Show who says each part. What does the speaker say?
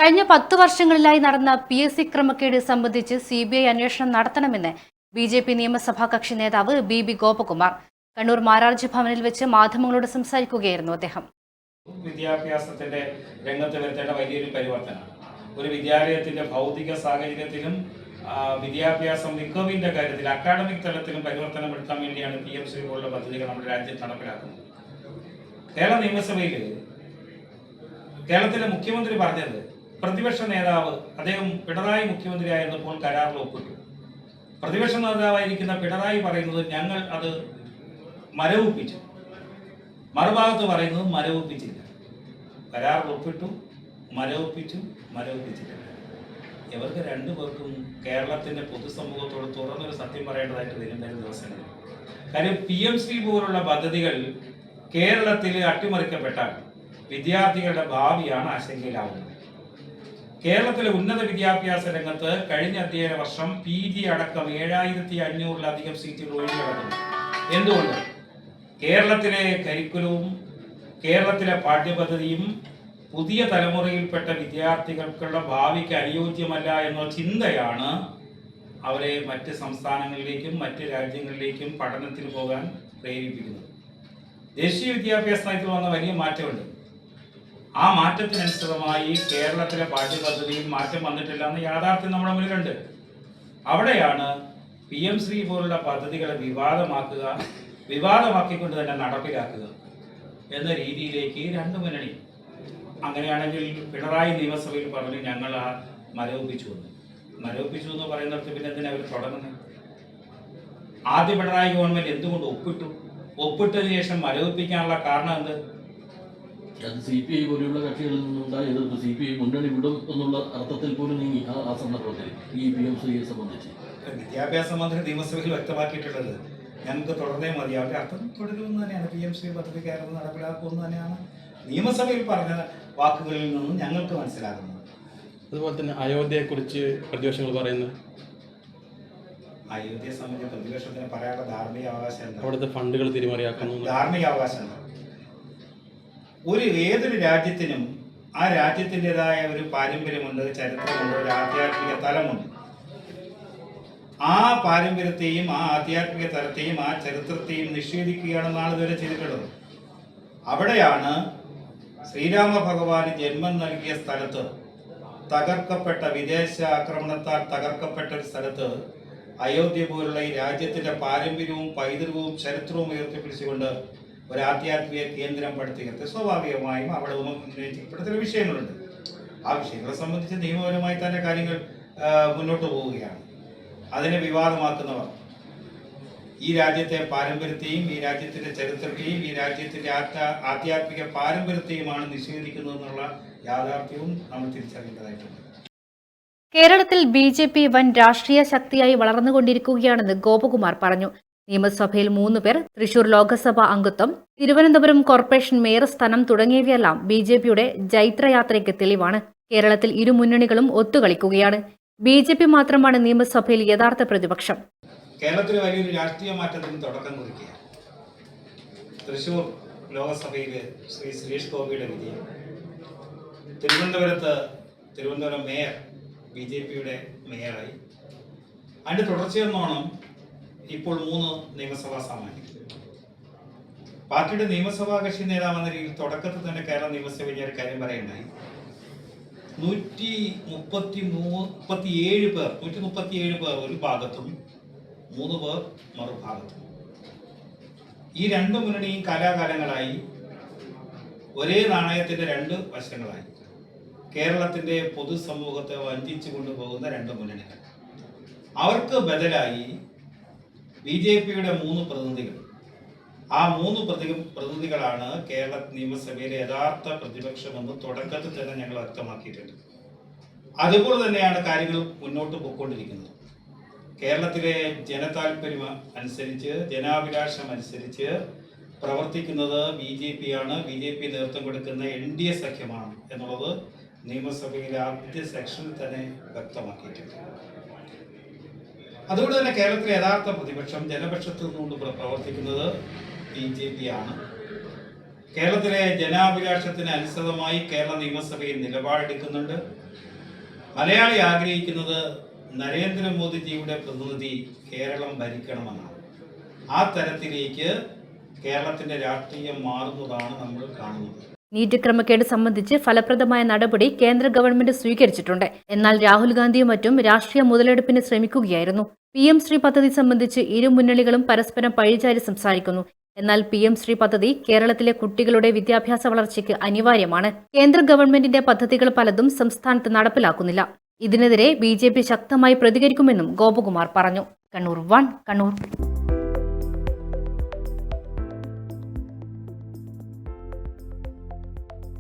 Speaker 1: കഴിഞ്ഞ 10 വർഷങ്ങളിലായി നടന്ന PSC ക്രമക്കേട് സംബന്ധിച്ച് CBI അന്വേഷണം നടത്തണമെന്ന് BJP നിയമസഭാ കക്ഷി നേതാവ് BB ഗോപകുമാർ കണ്ണൂർ മാരാർജി ഭവനിൽ വെച്ച് മാധ്യമങ്ങളോട് സംസാരിക്കുകയായിരുന്നു അദ്ദേഹം.
Speaker 2: വിദ്യാഭ്യാസത്തിന്റെ രംഗത്ത് വരുത്തേണ്ട വലിയൊരു പരിവർത്തനം ഒരു വിദ്യാലയത്തിന്റെ ഭൗതിക സാഹചര്യത്തിലും വിദ്യാഭ്യാസം മികവിന്റെ കാര്യത്തിൽ അക്കാഡമിക് തലത്തിലും പരിവർത്തനം വരുത്താൻ വേണ്ടിയാണ് PMC പോലുള്ള പദ്ധതികൾ നമ്മുടെ രാജ്യത്ത് നടപ്പിലാക്കുന്നത്. കേരള നിയമസഭയിൽ കേരളത്തിലെ മുഖ്യമന്ത്രി പറഞ്ഞത് പ്രതിപക്ഷ നേതാവ് അദ്ദേഹം പിണറായി മുഖ്യമന്ത്രിയായിരുന്നപ്പോൾ കരാറിൽ ഒപ്പിട്ടു. പ്രതിപക്ഷ നേതാവായിരിക്കുന്ന പിണറായി പറയുന്നത് ഞങ്ങൾ അത് മരവിപ്പിച്ചു, മറുഭാഗത്ത് പറയുന്നത് മരവിപ്പിച്ചില്ല. കരാറിൽ ഒപ്പിട്ടു, മരവിപ്പിച്ചില്ല. ഇവർക്ക് രണ്ടുപേർക്കും കേരളത്തിന്റെ പൊതുസമൂഹത്തോട് തുറന്നൊരു സത്യം പറയേണ്ടതായിട്ട് വരും ദിവസങ്ങളിൽ. കാര്യം PMC പോലുള്ള പദ്ധതികൾ കേരളത്തിൽ അട്ടിമറിക്കപ്പെട്ടാൽ വിദ്യാർത്ഥികളുടെ ഭാവിയാണ് ആശങ്കയിലാവുന്നത്. കേരളത്തിലെ ഉന്നത വിദ്യാഭ്യാസ രംഗത്ത് കഴിഞ്ഞ അധ്യയന വർഷം PG അടക്കം 7500-ലധികം സീറ്റുകൾ ഒഴിഞ്ഞുകിടക്കുന്നു. എന്തുകൊണ്ട്? കേരളത്തിലെ കരിക്കുലവും കേരളത്തിലെ പാഠ്യപദ്ധതിയും പുതിയ തലമുറയിൽപ്പെട്ട വിദ്യാർത്ഥികൾക്കുള്ള ഭാവിക്ക് അനുയോജ്യമല്ല എന്ന ചിന്തയാണ് അവരെ മറ്റ് സംസ്ഥാനങ്ങളിലേക്കും മറ്റ് രാജ്യങ്ങളിലേക്കും പഠനത്തിന് പോകാൻ പ്രേരിപ്പിക്കുന്നത്. ദേശീയ വിദ്യാഭ്യാസ നയത്തിൽ വന്ന വലിയ മാറ്റമുണ്ട്. ആ മാറ്റത്തിനനുസൃതമായി കേരളത്തിലെ പാഠ്യപദ്ധതിയിൽ മാറ്റം വന്നിട്ടില്ല എന്ന യാഥാർത്ഥ്യം നമ്മുടെ മുന്നിലുണ്ട്. അവിടെയാണ് PMC പോലുള്ള പദ്ധതികളെ വിവാദമാക്കിക്കൊണ്ട് തന്നെ നടപ്പിലാക്കുക എന്ന രീതിയിലേക്ക് രണ്ട് മുന്നണി. അങ്ങനെയാണെങ്കിൽ പിണറായി നിയമസഭയിൽ പറഞ്ഞു ഞങ്ങൾ ആ മരവിപ്പിച്ചു എന്ന് പറയുന്നിടത്ത് പിന്നെ എന്തിനാ അവർ തുടങ്ങുന്നത്? ആദ്യ പിണറായി ഗവൺമെന്റ് എന്തുകൊണ്ട് ഒപ്പിട്ടതിന് ശേഷം മരവിപ്പിക്കാനുള്ള കാരണം എന്ത്?
Speaker 3: CPI പോലെയുള്ള കക്ഷികളിൽ നിന്നുണ്ടായ എതിർപ്പ് CPI മുന്നണി വിടും എന്നുള്ള അർത്ഥത്തിൽ പോലും നീങ്ങി ആ സന്ദർഭത്തിൽ ഈ PMCയെ സംബന്ധിച്ച്
Speaker 2: വിദ്യാഭ്യാസ മന്ത്രി നിയമസഭയിൽ വ്യക്തമാക്കിയിട്ടുള്ളത് ഞങ്ങൾക്ക് തുടർന്നേ മതി. അവരുടെ അർത്ഥം തുടരുമെന്ന് തന്നെയാണ്. PMC പദ്ധതി കേരളം നടപ്പിലാക്കുമെന്ന് തന്നെയാണ് നിയമസഭയിൽ പറഞ്ഞ വാക്കുകളിൽ നിന്നും ഞങ്ങൾക്ക് മനസ്സിലാകുന്നത്.
Speaker 4: അതുപോലെ തന്നെ അയോധ്യയെക്കുറിച്ച് പ്രതിപക്ഷങ്ങൾ പറയുന്നത്
Speaker 2: അയോധ്യയെ സംബന്ധിച്ച് പ്രതിപക്ഷത്തിന് പറയാനുള്ള ധാർമ്മിക അവകാശം എന്താ?
Speaker 4: അവിടുത്തെ ഫണ്ടുകൾ തിരിമറിയാക്കുന്നു.
Speaker 2: ധാർമ്മിക അവകാശം ഏതൊരു രാജ്യത്തിനും ആ രാജ്യത്തിൻ്റെതായ ഒരു പാരമ്പര്യമുണ്ട്, ചരിത്രമുണ്ട്, ഒരു ആധ്യാത്മിക തലമുണ്ട്. ആ പാരമ്പര്യത്തെയും ആ ആധ്യാത്മിക തലത്തെയും ആ ചരിത്രത്തെയും നിഷേധിക്കുകയാണെന്നാണ് ഇതുവരെ ചെയ്തിട്ടുള്ളത്. അവിടെയാണ് ശ്രീരാമ ഭഗവാന് ജന്മം നൽകിയ സ്ഥലത്ത് തകർക്കപ്പെട്ട, വിദേശ ആക്രമണത്താൽ തകർക്കപ്പെട്ട ഒരു സ്ഥലത്ത് അയോധ്യ പോലുള്ള ഈ രാജ്യത്തിന്റെ പാരമ്പര്യവും പൈതൃകവും ചരിത്രവും ഉയർത്തിപ്പിടിച്ചുകൊണ്ട് ഒരു ആധ്യാത്മിക കേന്ദ്രം പടുത്തുയർത്തി സ്വാഭാവികമായും അവിടെ ഉന്നയിക്കപ്പെട്ട ചില വിഷയങ്ങളുണ്ട്. ആ വിഷയങ്ങളെ സംബന്ധിച്ച് നിയമപരമായി തന്നെ കാര്യങ്ങൾ മുന്നോട്ട് പോവുകയാണ്. അതിനെ വിവാദമാക്കുന്നവർ ഈ രാജ്യത്തെ പാരമ്പര്യത്തെയും ഈ രാജ്യത്തിന്റെ ചരിത്രത്തെയും ഈ രാജ്യത്തിന്റെ ആധ്യാത്മിക പാരമ്പര്യത്തെയുമാണ് നിഷേധിക്കുന്നതെന്നുള്ള യാഥാർത്ഥ്യവും നമ്മൾ തിരിച്ചറിയേണ്ടതായിട്ടുണ്ട്.
Speaker 1: കേരളത്തിൽ BJP വൻ രാഷ്ട്രീയ ശക്തിയായി വളർന്നുകൊണ്ടിരിക്കുകയാണെന്ന് ഗോപകുമാർ പറഞ്ഞു. നിയമസഭയിൽ 3 പേർ, തൃശൂർ ലോക്സഭാ അംഗത്വം, തിരുവനന്തപുരം കോർപ്പറേഷൻ മേയർ സ്ഥാനം തുടങ്ങിയവയെല്ലാം BJPയുടെ ജൈത്രയാത്രയ്ക്ക് തെളിവാണ്. കേരളത്തിൽ ഇരു മുന്നണികളും ഒത്തുകളിക്കുകയാണ്. BJP മാത്രമാണ് നിയമസഭയിൽ യഥാർത്ഥ പ്രതിപക്ഷം.
Speaker 2: കേരളത്തിൽ വലിയൊരു രാഷ്ട്രീയ മാറ്റത്തിന് തുടക്കം കുറിക്കുകയാണ്. തൃശൂർ ലോക്സഭയിൽ ശ്രീ സുരേഷ് ഗോപിയുടെ വിജയം, തിരുവനന്തപുരം മേയർ BJPയുടെ മേയറായി. അതിൻ്റെ തുടർച്ചയെന്നോണം ഇപ്പോൾ 3 നിയമസഭാ സാമാന്യം. പാർട്ടിയുടെ നിയമസഭാ കക്ഷി നേതാവെന്ന രീതിയിൽ തുടക്കത്തിൽ തന്നെ കേരള നിയമസഭയിൽ ഒരു കാര്യം പറയുണ്ടായി. 137 പേർ ഒരു ഭാഗത്തും 3 പേർ മറുഭാഗത്തും. ഈ രണ്ട് മുന്നണിയും കാലാകാലങ്ങളായി ഒരേ നാണയത്തിന്റെ 2 വശങ്ങളായി കേരളത്തിന്റെ പൊതുസമൂഹത്തെ വഞ്ചിച്ചു കൊണ്ടുപോകുന്ന 2 മുന്നണികൾ. അവർക്ക് ബദലായി BJPയുടെ 3 പ്രതിനിധികൾ. ആ 3 പ്രതിനിധികളാണ് കേരള നിയമസഭയിലെ യഥാർത്ഥ പ്രതിപക്ഷമെന്ന് തുടക്കത്തിൽ തന്നെ ഞങ്ങൾ വ്യക്തമാക്കിയിട്ടുണ്ട്. അതുപോലെ തന്നെയാണ് കാര്യങ്ങൾ മുന്നോട്ട് പോയിക്കൊണ്ടിരിക്കുന്നത്. കേരളത്തിലെ ജനതാൽപര്യം അനുസരിച്ച്, ജനാഭിലാഷം അനുസരിച്ച് പ്രവർത്തിക്കുന്നത് BJPയാണ്. BJP നേതൃത്വം കൊടുക്കുന്ന NDA സഖ്യമാണ് എന്നുള്ളത് നിയമസഭയിലെ ആദ്യ സെക്ഷനിൽ തന്നെ വ്യക്തമാക്കിയിട്ടുണ്ട്. അതുകൊണ്ട് തന്നെ കേരളത്തിലെ യഥാർത്ഥ പ്രതിപക്ഷം ജനപക്ഷത്തു നിന്നുകൊണ്ട് പ്രവർത്തിക്കുന്നത് BJP ആണ്. കേരളത്തിലെ ജനാഭിലാഷത്തിന് അനുസൃതമായി കേരള നിയമസഭയിൽ നിലപാടെടുക്കുന്നുണ്ട്. മലയാളി ആഗ്രഹിക്കുന്നത് നരേന്ദ്രമോദിജിയുടെ പ്രതിനിധി കേരളം ഭരിക്കണമെന്നാണ്. ആ തരത്തിലേക്ക് കേരളത്തിന്റെ രാഷ്ട്രീയം മാറുന്നതാണ് നമ്മൾ കാണുന്നത്.
Speaker 1: നീറ്റ് ക്രമക്കേട് സംബന്ധിച്ച് ഫലപ്രദമായ നടപടി കേന്ദ്ര ഗവൺമെന്റ് സ്വീകരിച്ചിട്ടുണ്ട്. എന്നാൽ രാഹുൽ ഗാന്ധിയും മറ്റും രാഷ്ട്രീയ മുതലെടുപ്പിന് ശ്രമിക്കുകയായിരുന്നു. PM ശ്രീ പദ്ധതി സംബന്ധിച്ച് ഇരു മുന്നണികളും പരസ്പരം പഴിചാരി സംസാരിക്കുന്നു. എന്നാൽ PM ശ്രീ പദ്ധതി കേരളത്തിലെ കുട്ടികളുടെ വിദ്യാഭ്യാസ വളർച്ചയ്ക്ക് അനിവാര്യമാണ്. കേന്ദ്ര ഗവൺമെന്റിന്റെ പദ്ധതികൾ പലതും സംസ്ഥാനത്ത് നടപ്പിലാക്കുന്നില്ല. ഇതിനെതിരെ BJP ശക്തമായി പ്രതികരിക്കുമെന്നും ഗോപകുമാർ പറഞ്ഞു. കണ്ണൂർ 1 കണ്ണൂർ.